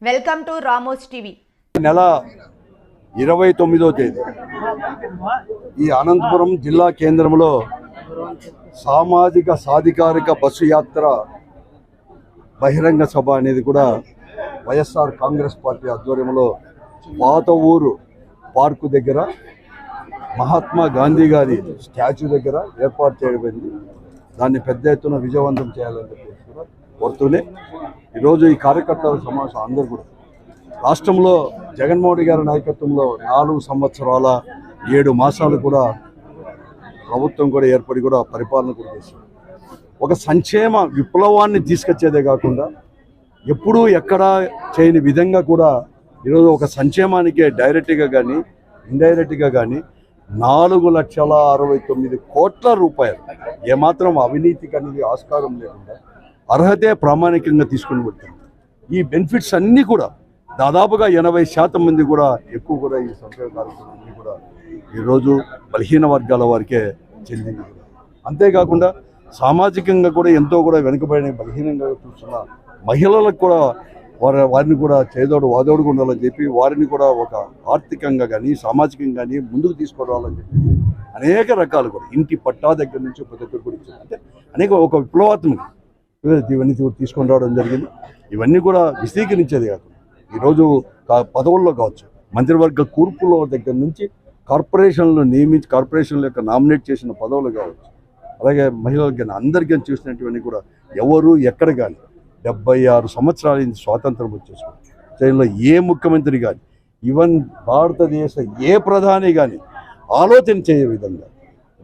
Welcome to Ramos TV. నెల 29వ తేదీ ఈ అనంతపురం జిల్లా కేంద్రంలో సామాజిక సాధికారిక బస్సు యాత్ర బహిరంగ సభ అనేది కూడా వైఎస్ఆర్ కాంగ్రెస్ పార్టీ ఆధ్వర్యంలో పాత ఊరు పార్కు దగ్గర మహాత్మా గాంధీ గారి స్టాచ్యూ దగ్గర ఏర్పాటు చేయబడింది. దాన్ని పెద్ద ఎత్తున విజయవంతం చేయాలని చెప్పేసి కూడా కోరుతూనే ఈరోజు ఈ కార్యకర్తల సమావేశం అందరూ కూడా రాష్ట్రంలో జగన్మోహన్ రెడ్డి గారి నాయకత్వంలో 4 సంవత్సరాల 7 మాసాలు కూడా ప్రభుత్వం కూడా ఏర్పడి కూడా పరిపాలన కూడా చేసింది. ఒక సంక్షేమ విప్లవాన్ని తీసుకొచ్చేదే కాకుండా ఎప్పుడూ ఎక్కడా చేయని విధంగా కూడా ఈరోజు ఒక సంక్షేమానికే డైరెక్ట్గా కానీ ఇండైరెక్ట్గా కానీ 4,69 కోట్ల రూపాయలు ఏమాత్రం అవినీతికి అనేది ఆస్కారం లేకుండా అర్హతే ప్రామాణికంగా తీసుకుని వెళ్తాం. ఈ బెనిఫిట్స్ అన్నీ కూడా దాదాపుగా 80% మంది కూడా ఎక్కువ కూడా ఈ సంక్షేమ కార్యక్రమాన్ని కూడా ఈరోజు బలహీన వర్గాల వారికే చెందింది. అంతేకాకుండా సామాజికంగా కూడా ఎంతో కూడా వెనుకబడిన బలహీనంగా చూస్తున్న మహిళలకు కూడా వారిని కూడా చేదోడు వాదోడుగా ఉండాలని చెప్పి వారిని కూడా ఒక ఆర్థికంగా కానీ సామాజికంగా కానీ ముందుకు తీసుకురావాలని చెప్పి అనేక రకాలు కూడా ఇంటి పట్టా దగ్గర నుంచి ప్రతి ఒక్కరు కూడా ఇచ్చారు. అంటే అనేక ఒక విప్లవాత్మక ఇవన్నీ తీసుకొని రావడం జరిగింది. ఇవన్నీ కూడా విశదీకరించేది కాకుండా ఈరోజు పదవుల్లో కావచ్చు, మంత్రివర్గ కూర్పుల దగ్గర నుంచి కార్పొరేషన్లు నియమించి కార్పొరేషన్ల యొక్క నామినేట్ చేసిన పదవులు కావచ్చు, అలాగే మహిళలకు కానీ అందరికీ చూసినటువంటి కూడా ఎవరు ఎక్కడ కానీ 76 సంవత్సరాల నుంచి స్వాతంత్రం వచ్చేసుకోండి. చైనాలో ఏ ముఖ్యమంత్రి కానీ ఈవెన్ భారతదేశ ఏ ప్రధాని కానీ ఆలోచన చేయే విధంగా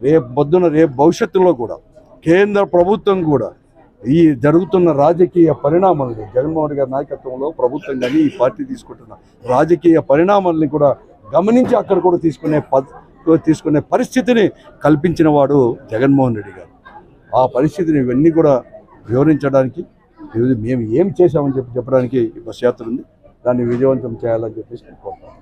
రేపు భవిష్యత్తులో కూడా కేంద్ర ప్రభుత్వం కూడా ఈ జరుగుతున్న రాజకీయ పరిణామాలని జగన్మోహన్ రెడ్డి గారి నాయకత్వంలో ప్రభుత్వం కానీ ఈ పార్టీ తీసుకుంటున్న రాజకీయ పరిణామాలని కూడా గమనించి అక్కడ కూడా తీసుకునే పరిస్థితిని కల్పించిన వాడు జగన్మోహన్ రెడ్డి గారు. ఆ పరిస్థితిని ఇవన్నీ కూడా వివరించడానికి ఈరోజు మేము ఏం చేశామని చెప్పడానికి ఈ బస్ యాత్ర ఉంది. దాన్ని విజయవంతం చేయాలని చెప్పేసి కోరుతాను.